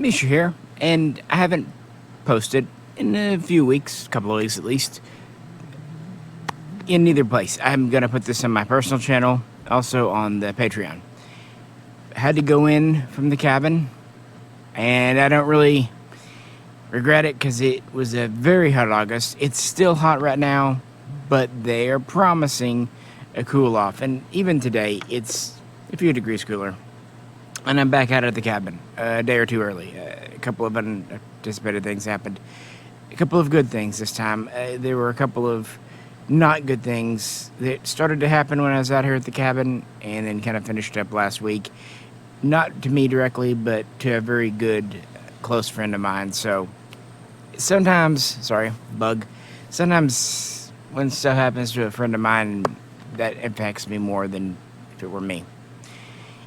Misha here, and I haven't posted in a few weeks, a couple of weeks at least, in either place. I'm going to put this on my personal channel, also on the Patreon. I had to go in from the cabin, and I don't really regret it because it was a very hot August. It's still hot right now, but they are promising a cool off, and even today it's a few degrees cooler. And I'm back out at the cabin a day or two early. A couple of unanticipated things happened. A couple of good things this time. There were a couple of not good things that started to happen when I was out here at the cabin and then kind of finished up last week. Not to me directly, but to a very good, close friend of mine. So sometimes, sometimes when stuff happens to a friend of mine, that impacts me more than if it were me.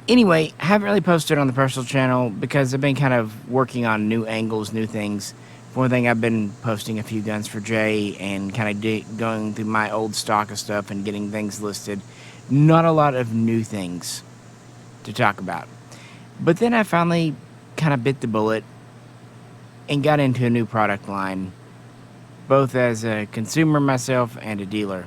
Anyway, I haven't really posted on the personal channel because I've been kind of working on new angles, new things. For one thing, I've been posting a few guns for Jay and kind of going through my old stock of stuff and getting things listed. Not a lot of new things to talk about. But then I finally kind of bit the bullet and got into a new product line, both as a consumer myself and a dealer.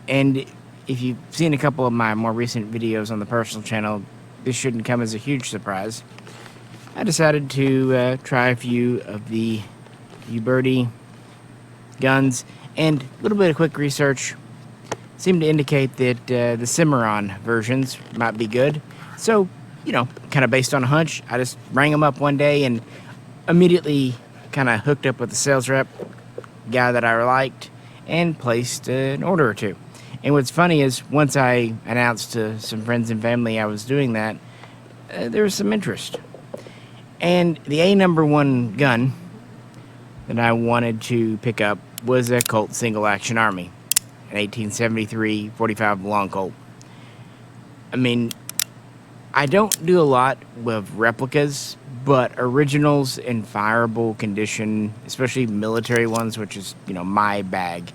And if you've seen a couple of my more recent videos on the personal channel, this shouldn't come as a huge surprise. I decided to try a few of the Uberti guns, and a little bit of quick research seemed to indicate that the Cimarron versions might be good. So, you know, kind of based on a hunch, I just rang them up one day and immediately kind of hooked up with the sales rep, guy that I liked, and placed an order or two. And what's funny is, once I announced to some friends and family I was doing that, there was some interest. And the #1 gun that I wanted to pick up was a Colt single-action Army, an 1873 45 long Colt. I mean, I don't do a lot with replicas, but originals in fireable condition, especially military ones, which is, you know, my bag.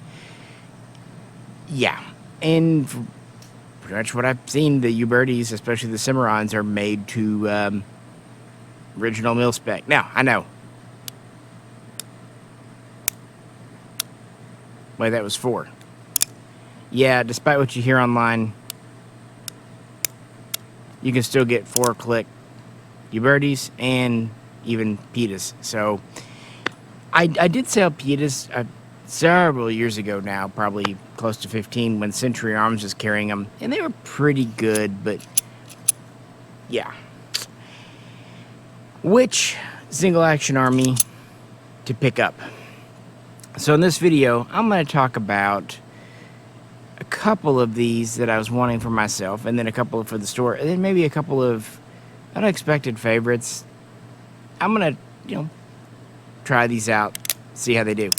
Yeah. And pretty much what I've seen, the Ubertis, especially the Cimarrons, are made to original mil spec. Now, I know. Wait, that was 4. Yeah, despite what you hear online, you can still get 4-click Ubertis and even Pitas. So, I did sell Pitas several years ago now, probably close to 15, when Century Arms was carrying them, and they were pretty good, but yeah. Which single-action Army to pick up? So in this video, I'm going to talk about a couple of these that I was wanting for myself, and then a couple for the store, and then maybe a couple of unexpected favorites. I'm going to, you know, try these out, see how they do.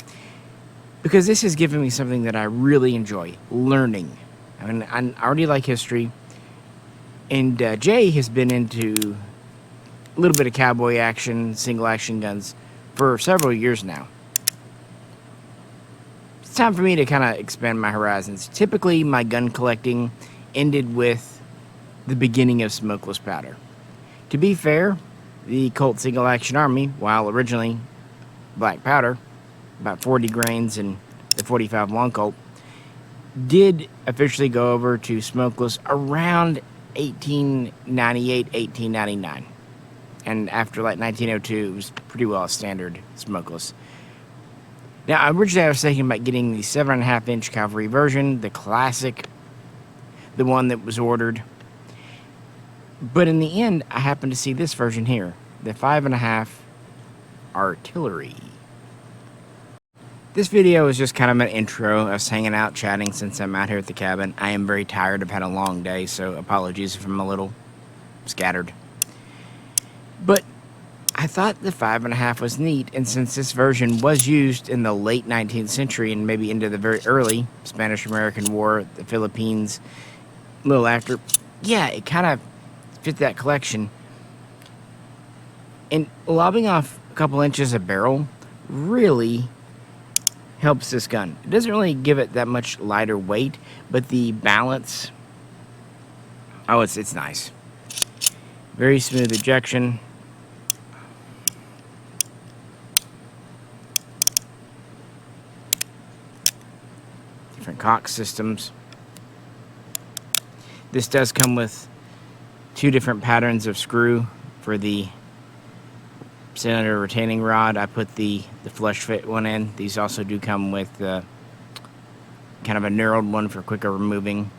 Because this has given me something that I really enjoy, learning. I mean, I already like history, and Jay has been into a little bit of cowboy action, single-action guns for several years now. It's time for me to kind of expand my horizons. Typically, my gun collecting ended with the beginning of smokeless powder. To be fair, the Colt single-action Army, while originally black powder, about 40 grains in the 45 long Colt, did officially go over to smokeless around 1898, 1899. And after like 1902, it was pretty well a standard smokeless. Now, originally I was thinking about getting the 7.5-inch cavalry version, the classic, the one that was ordered. But in the end, I happened to see this version here, the 5.5 artillery. This video is just kind of an intro, us hanging out, chatting since I'm out here at the cabin. I am very tired, I've had a long day, so apologies if I'm a little scattered. But I thought the 5.5 was neat, and since this version was used in the late 19th century and maybe into the very early Spanish-American War, the Philippines, a little after, yeah, it kind of fit that collection. And lobbing off a couple inches of barrel really helps this gun. It doesn't really give it that much lighter weight, but the balance, oh, it's nice. Very smooth ejection. different cock systems. This does come with 2 different patterns of screw for the cylinder retaining rod. I put the flush fit one in. These also do come with kind of a knurled one for quicker removing.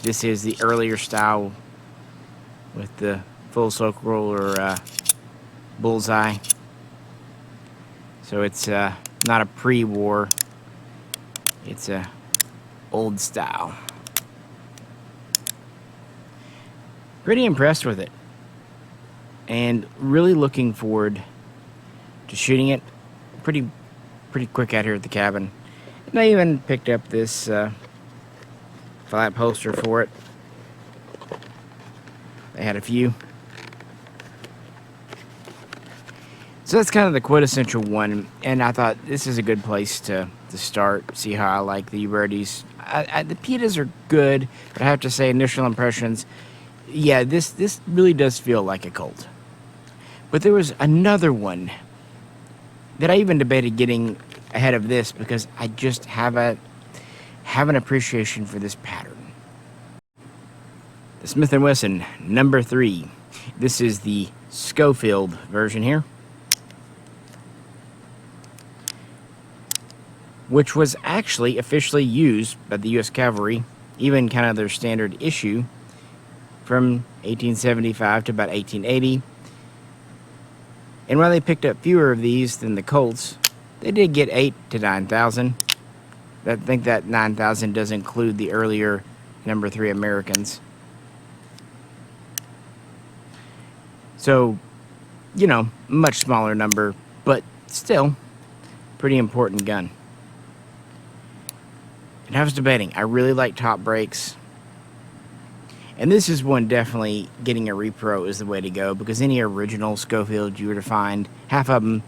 This is the earlier style with the full circle or bullseye. So it's not a pre-war, it's a old style. Pretty impressed with it, and really looking forward to shooting it. Pretty quick out here at the cabin. And I even picked up this flap holster for it. They had a few. So that's kind of the quintessential one, and I thought this is a good place to start, see how I like the Ubertis. The Pitas are good, but I have to say, initial impressions, yeah, this really does feel like a Colt. But there was another one that I even debated getting ahead of this because I just have an appreciation for this pattern. The Smith & Wesson number 3. This is the Schofield version here, which was actually officially used by the U.S. Cavalry, even kind of their standard issue, from 1875 to about 1880. And while they picked up fewer of these than the Colts, they did get 8,000 to 9,000. I think that 9,000 does include the earlier number 3 Americans. So, you know, much smaller number, but still, pretty important gun. And I was debating, I really like top brakes. And this is one definitely getting a repro is the way to go, because any original Schofield you were to find, half of them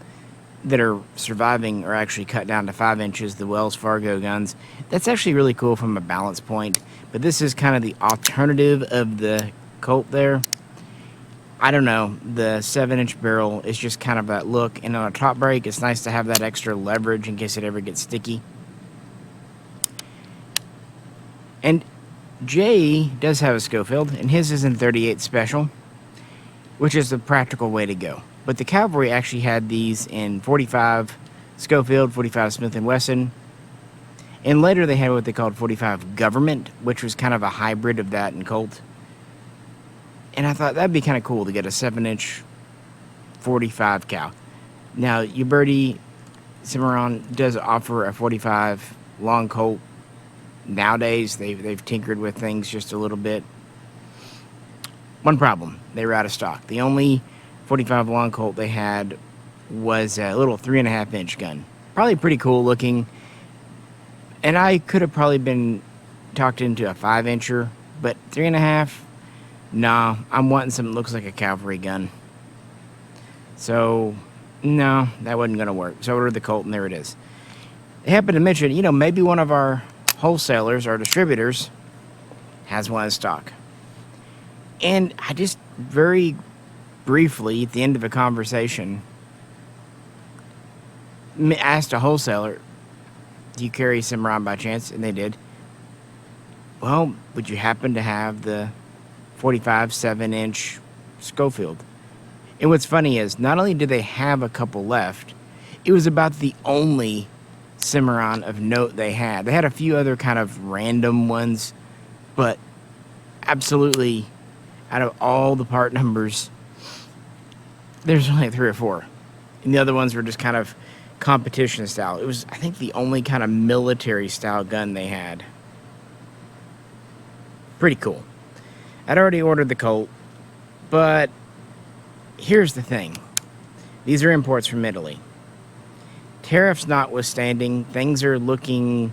that are surviving are actually cut down to 5 inches, the Wells Fargo guns. That's actually really cool from a balance point, but this is kind of the alternative of the Colt there. I don't know, the 7-inch barrel is just kind of that look, and on a top brake, it's nice to have that extra leverage in case it ever gets sticky. And Jay does have a Schofield, and his is in 38 Special, which is the practical way to go. But the Cavalry actually had these in 45 Schofield, 45 Smith & Wesson, and later they had what they called 45 Government, which was kind of a hybrid of that and Colt. And I thought that'd be kind of cool to get a 7-inch 45 cal. Now, Uberti Cimarron does offer a 45 long Colt. Nowadays, they've tinkered with things just a little bit. One problem, they were out of stock. The only 45 long Colt they had was a little 3.5-inch gun. Probably pretty cool looking. And I could have probably been talked into a 5-incher, but 3.5, nah, I'm wanting something that looks like a cavalry gun. So, no, that wasn't going to work. So I ordered the Colt, and there it is. They happened to mention, you know, maybe one of our wholesalers or distributors has one in stock. And I just very briefly, at the end of a conversation, asked a wholesaler, do you carry Cimarron by chance? And they did. Well, would you happen to have the 45 7-inch Schofield? And what's funny is, not only did they have a couple left, it was about the only Cimarron of note they had. They had a few other kind of random ones, but absolutely, out of all the part numbers, there's only 3 or 4. And the other ones were just kind of competition style. It was, I think, the only kind of military style gun they had. Pretty cool. I'd already ordered the Colt, but here's the thing. These are imports from Italy. Tariffs notwithstanding, things are looking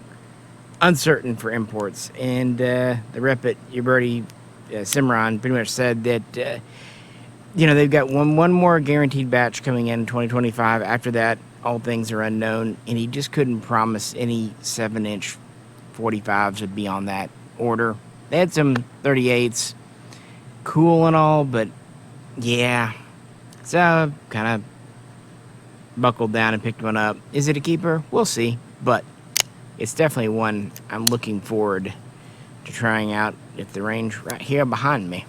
uncertain for imports. And the rep at Uberti Cimarron pretty much said that, you know, they've got one more guaranteed batch coming in 2025. After that, all things are unknown. And he just couldn't promise any 7-inch 45s would be on that order. They had some 38s, cool and all, but yeah. So, kind of buckled down and picked one up. Is it a keeper? We'll see. But it's definitely one I'm looking forward to trying out at the range right here behind me.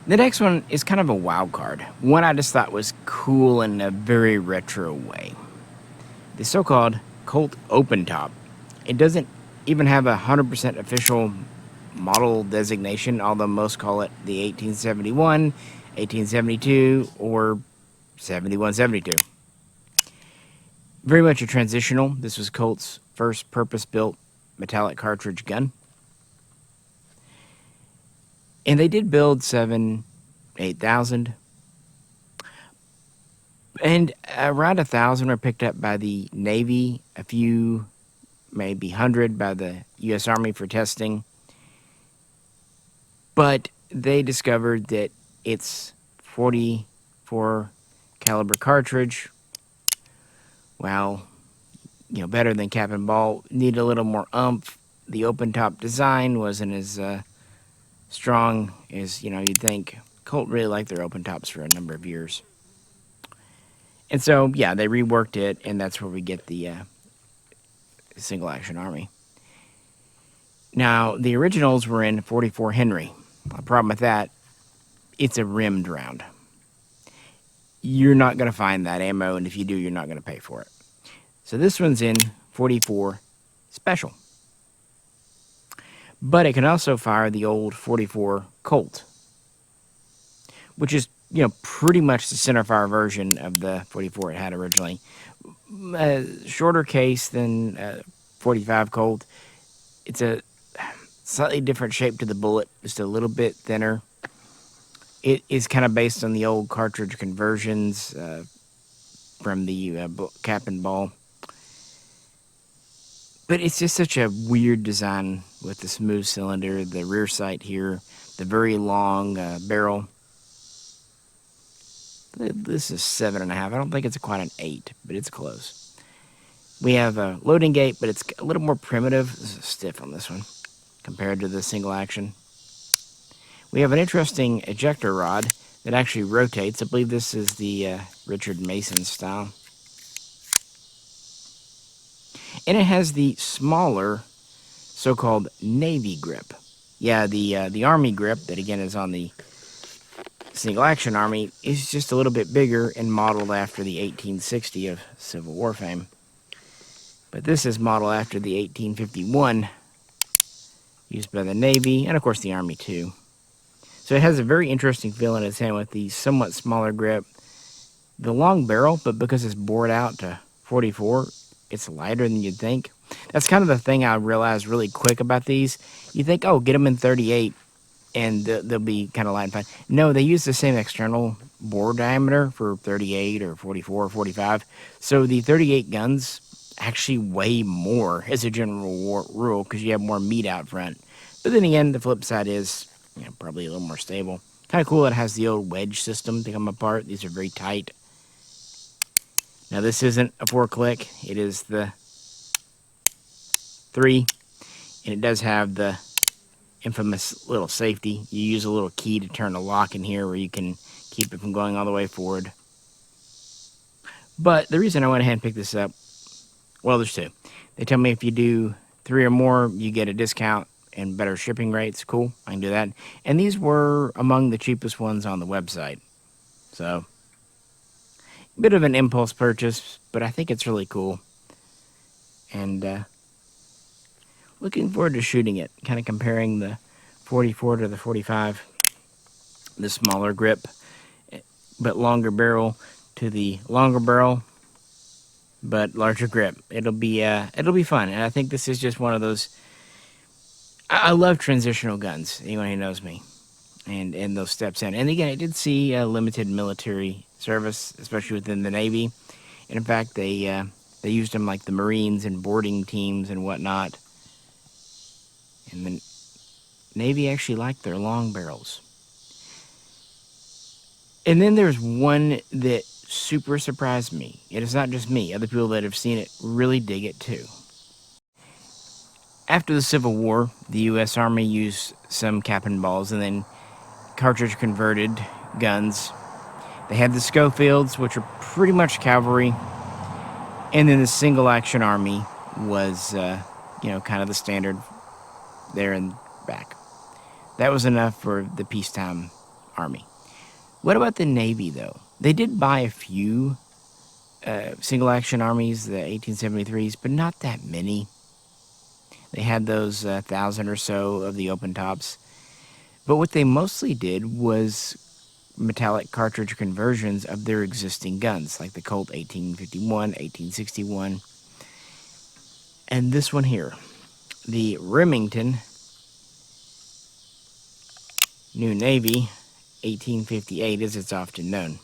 The next one is kind of a wild card, one I just thought was cool in a very retro way. The so-called Colt Open Top. It doesn't even have a 100% official model designation, although most call it the 1871, 1872, or 7172. Very much a transitional. This was Colt's first purpose-built metallic cartridge gun. And they did build 8,000. And around 1,000 were picked up by the Navy, a few, maybe 100 by the U.S. Army for testing. But they discovered that its 44 caliber cartridge, well, better than cap and ball, needed a little more oomph. The open top design wasn't as strong as you'd think. Colt really liked their open tops for a number of years. And so, yeah, they reworked it, and that's where we get the single action army. Now, the originals were in 44 Henry. The problem with that, it's a rimmed round. You're not going to find that ammo, and if you do, you're not going to pay for it. So this one's in 44 Special. But it can also fire the old 44 Colt, which is, pretty much the centerfire version of the 44 it had originally. Shorter case than 45 Colt. It's a slightly different shape to the bullet, just a little bit thinner. It is kind of based on the old cartridge conversions from the cap and ball. But it's just such a weird design with the smooth cylinder, the rear sight here, the very long barrel. This is 7.5. I don't think it's quite an 8, but it's close. We have a loading gate, but it's a little more primitive. This is stiff on this one compared to the single action. We have an interesting ejector rod that actually rotates. I believe this is the Richard Mason style. And it has the smaller so-called Navy grip. Yeah, the Army grip that again is on the single action Army is just a little bit bigger and modeled after the 1860 of Civil War fame. But this is modeled after the 1851 used by the Navy and of course the Army too. So it has a very interesting feel in its hand with the somewhat smaller grip. The long barrel, but because it's bored out to 44, it's lighter than you'd think. That's kind of the thing I realized really quick about these. You think, oh, get them in 38 and they'll be kind of light and fine. No, they use the same external bore diameter for 38 or 44 or 45. So the 38 guns actually weigh more as a general rule because you have more meat out front. But then again, the flip side is probably a little more stable. Kind of cool it has the old wedge system to come apart. These are very tight. Now this isn't a 4-click. It is the 3. And it does have the infamous little safety. You use a little key to turn the lock in here where you can keep it from going all the way forward. But the reason I went ahead and picked this up, well, there's two. They tell me if you do 3 or more, you get a discount and better shipping rates. Cool, I can do that. And these were among the cheapest ones on the website. So, a bit of an impulse purchase, but I think it's really cool. And looking forward to shooting it. Kind of comparing the 44 to the 45. The smaller grip, but longer barrel to the longer barrel, but larger grip. It'll be fun. And I think this is just one of those. I love transitional guns. Anyone who knows me, and those steps in. And again, I did see limited military service, especially within the Navy. And in fact, they used them like the Marines and boarding teams and whatnot. And the Navy actually liked their long barrels. And then there's one that super surprised me. It is not just me. Other people that have seen it really dig it too. After the Civil War, the U.S. Army used some cap and balls and then cartridge-converted guns. They had the Schofields, which are pretty much cavalry, and then the single-action Army, was, kind of the standard there and back. That was enough for the peacetime Army. What about the Navy, though? They did buy a few single-action armies, the 1873s, but not that many. They had those 1,000 or so of the open tops. But what they mostly did was metallic cartridge conversions of their existing guns, like the Colt 1851, 1861, and this one here, the Remington New Navy 1858, as it's often known.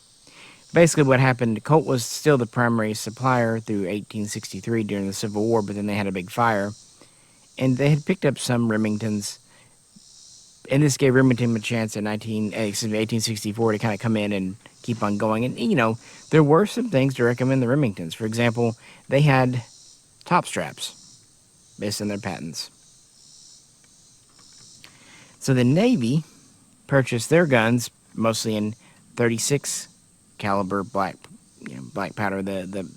Basically what happened, Colt was still the primary supplier through 1863 during the Civil War, but then they had a big fire, and they had picked up some Remingtons, and this gave Remington a chance in 1864 to kind of come in and keep on going. And, there were some things to recommend the Remingtons. For example, they had top straps based on their patents. So the Navy purchased their guns mostly in 36 caliber black powder, the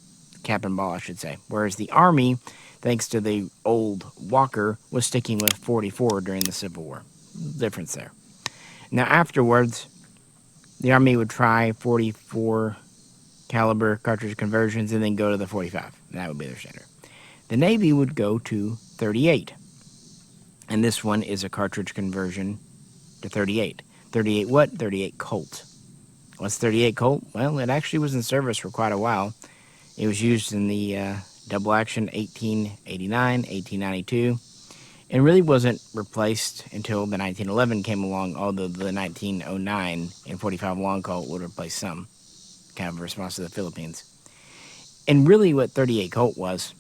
cap and ball, I should say. Whereas the Army, thanks to the old Walker, was sticking with 44 during the Civil War. Difference there. Now afterwards, the Army would try 44 caliber cartridge conversions and then go to the 45. And that would be their standard. The Navy would go to 38. And this one is a cartridge conversion to 38. 38 what? 38 Colt. What's 38 Colt? Well, it actually was in service for quite a while. It was used in the double action 1889, 1892, and really wasn't replaced until the 1911 came along, although the 1909 and 45 Long Colt would replace some, kind of in response to the Philippines. And really what 38 Colt was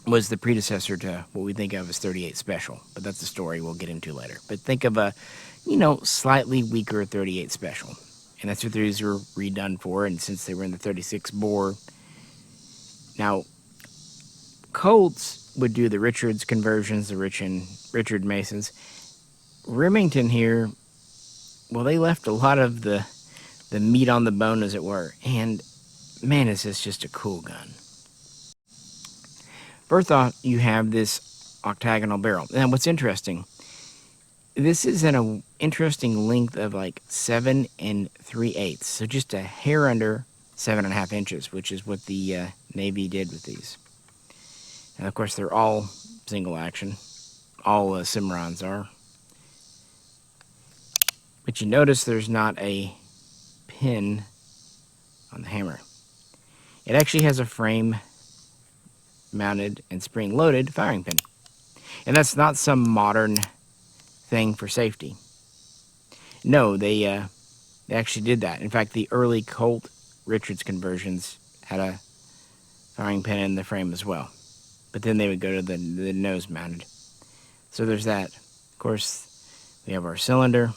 the predecessor to what we think of as 38 Special, but that's a story we'll get into later. But think of a, slightly weaker 38 Special. And that's what these were redone for, and since they were in the 36 bore. Now, Colts would do the Richards conversions, the Richard Masons. Remington here, well, they left a lot of the meat on the bone, as it were. And, man, is this just a cool gun. First off, you have this octagonal barrel. Now, what's interesting, this is an interesting length of like 7 3/8, so just a hair under 7.5 inches, which is what the Navy did with these. And of course, they're all single action. All Cimarrons are. But you notice there's not a pin on the hammer. It actually has a frame mounted and spring loaded firing pin. And that's not some modern thing for safety. No, they actually did that. In fact, the early Colt Richards conversions had a firing pin in the frame as well. But then they would go to the nose mounted. So there's that. Of course, we have our cylinder.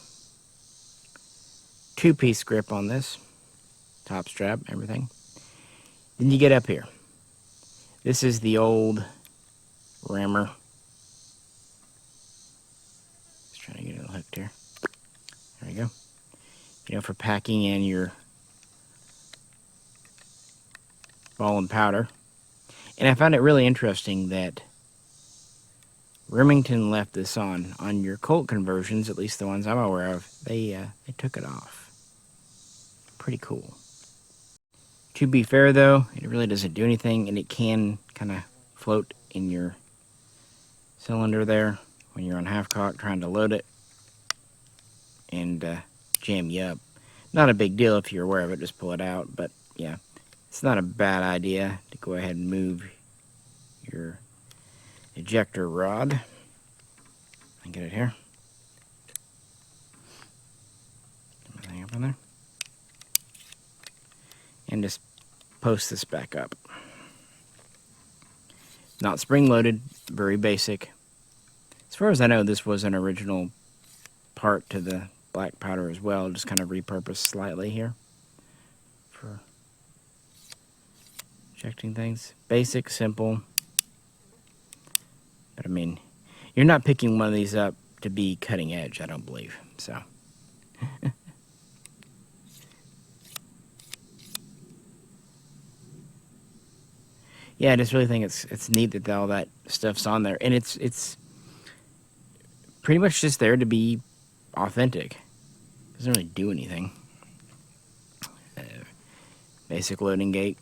2-piece grip on this. Top strap, everything. Then you get up here. This is the old rammer. Just trying to get it hooked here. There we go. For packing in your ball and powder. And I found it really interesting that Remington left this on your Colt conversions, at least the ones I'm aware of. They took it off. Pretty cool. To be fair, though, it really doesn't do anything, and it can kind of float in your cylinder there when you're on half-cock trying to load it and jam you up. Not a big deal if you're aware of it, just pull it out, but yeah, it's not a bad idea to go ahead and move your ejector rod. I get it here. Put my thing up in there. And just post this back up. Not spring-loaded, very basic. As far as I know, this was an original part to the black powder as well, just kind of repurposed slightly here for ejecting things. Basic, simple. But I mean, you're not picking one of these up to be cutting edge, I don't believe. So. yeah, I just really think it's neat that all that stuff's on there, and it's pretty much just there to be authentic. It doesn't really do anything. Basic loading gate.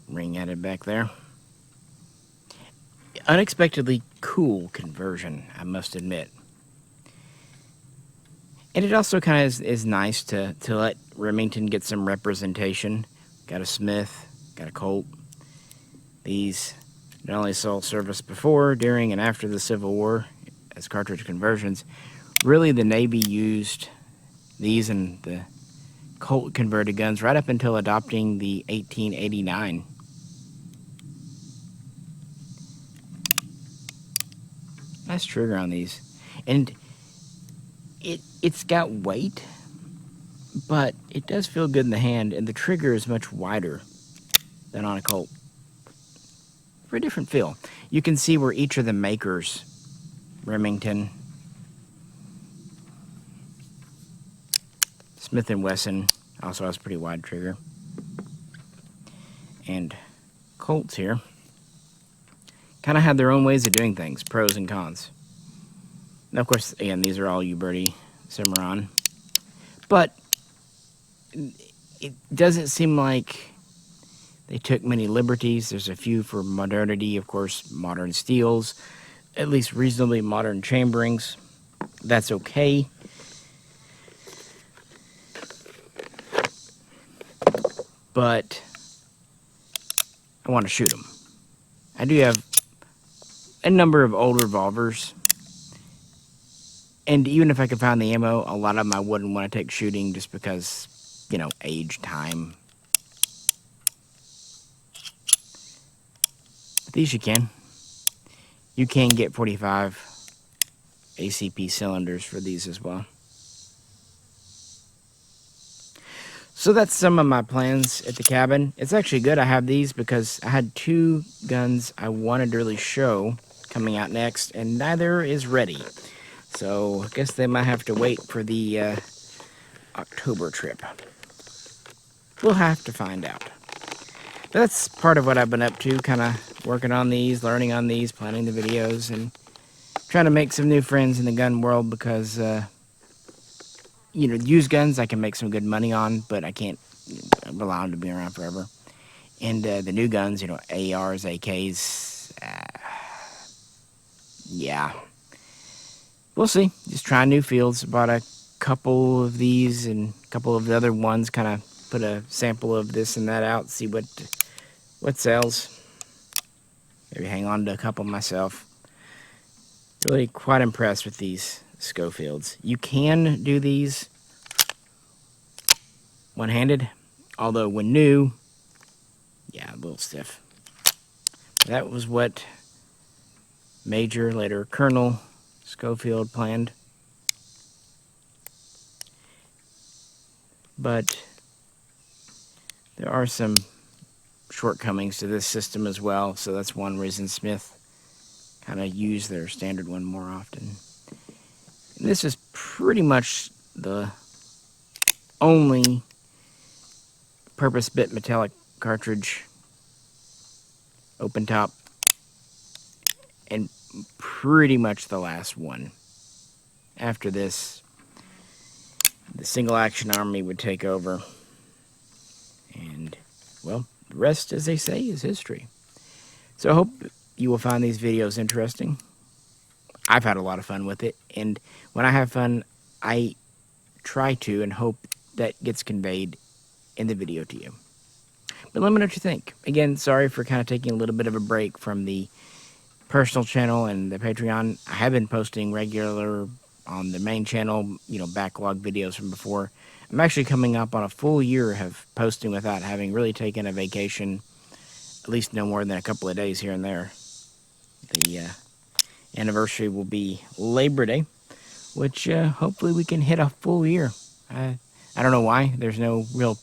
Ring added back there. Unexpectedly cool conversion, I must admit. And it also kind of is nice to let Remington get some representation. Got a Smith, got a Colt. These not only saw service before, during, and after the Civil War as cartridge conversions. Really, the Navy used these and the Colt converted guns right up until adopting the 1889. Nice trigger on these. And it's got weight, but it does feel good in the hand, and the trigger is much wider than on a Colt. For a different feel. You can see where each of the makers, Remington, Smith & Wesson, also has a pretty wide trigger, and Colts here kind of had their own ways of doing things, pros and cons. Now, of course, again, these are all Uberti Cimarron, but it doesn't seem like they took many liberties. There's a few for modernity, of course, modern steels, at least reasonably modern chamberings. That's okay. But I want to shoot them. I do have a number of old revolvers, and even if I could find the ammo, a lot of them I wouldn't want to take shooting just because, you know, age, time. But these you can. You can get 45 ACP cylinders for these as well. So that's some of my plans at the cabin. It's actually good I have these because I had two guns I wanted to really show coming out next, and neither is ready. So I guess they might have to wait for the October trip. We'll have to find out. But that's part of what I've been up to, kind of working on these, learning on these, planning the videos, and trying to make some new friends in the gun world because you know, used guns I can make some good money on, but I can't rely on them to be around forever. And the new guns, you know, ARs, AKs, yeah. We'll see. Just trying new fields. Bought a couple of these and a couple of the other ones, kind of put a sample of this and that out, see what sells. Maybe hang on to a couple myself. Really quite impressed with these Schofields. You can do these one-handed, although when new, yeah, a little stiff. That was what Major, later Colonel Schofield planned. But there are some shortcomings to this system as well, so that's one reason Smith kind of used their standard one more often. This is pretty much the only purpose-bit metallic cartridge, open top, and pretty much the last one. After this, the single-action army would take over, and, well, the rest, as they say, is history. So I hope you will find these videos interesting. I've had a lot of fun with it, and when I have fun, I try to and hope that gets conveyed in the video to you. But let me know what you think. Again, sorry for kind of taking a little bit of a break from the personal channel and the Patreon. I have been posting regular on the main channel, you know, backlog videos from before. I'm actually coming up on a full year of posting without having really taken a vacation, at least no more than a couple of days here and there. The anniversary will be Labor Day, which hopefully we can hit a full year. I don't know why. There's no real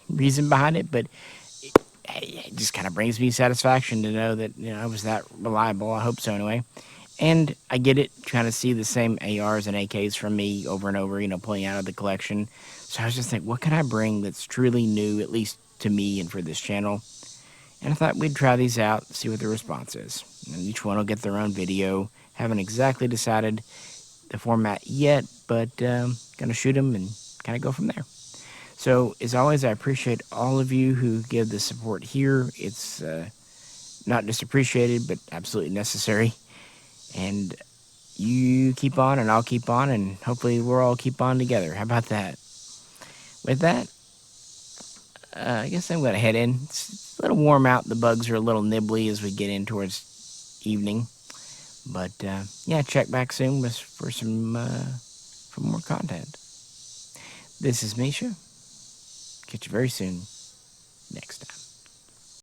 reason behind it, but it just kind of brings me satisfaction to know that, you know, I was that reliable. I hope so anyway. And I get it, trying to see the same ARs and AKs from me over and over, you know, pulling out of the collection. So I was just thinking, what can I bring that's truly new, at least to me and for this channel? And I thought we'd try these out, see what the response is. And each one will get their own video. Haven't exactly decided the format yet, but gonna shoot them and kind of go from there. So, as always, I appreciate all of you who give the support here. It's not just appreciated, but absolutely necessary. And you keep on, and I'll keep on, and hopefully we'll all keep on together. How about that? With that, I guess I'm going to head in. It's a little warm out. The bugs are a little nibbly as we get in towards evening. But, yeah, check back soon for more content. This is Misha. Catch you very soon next time.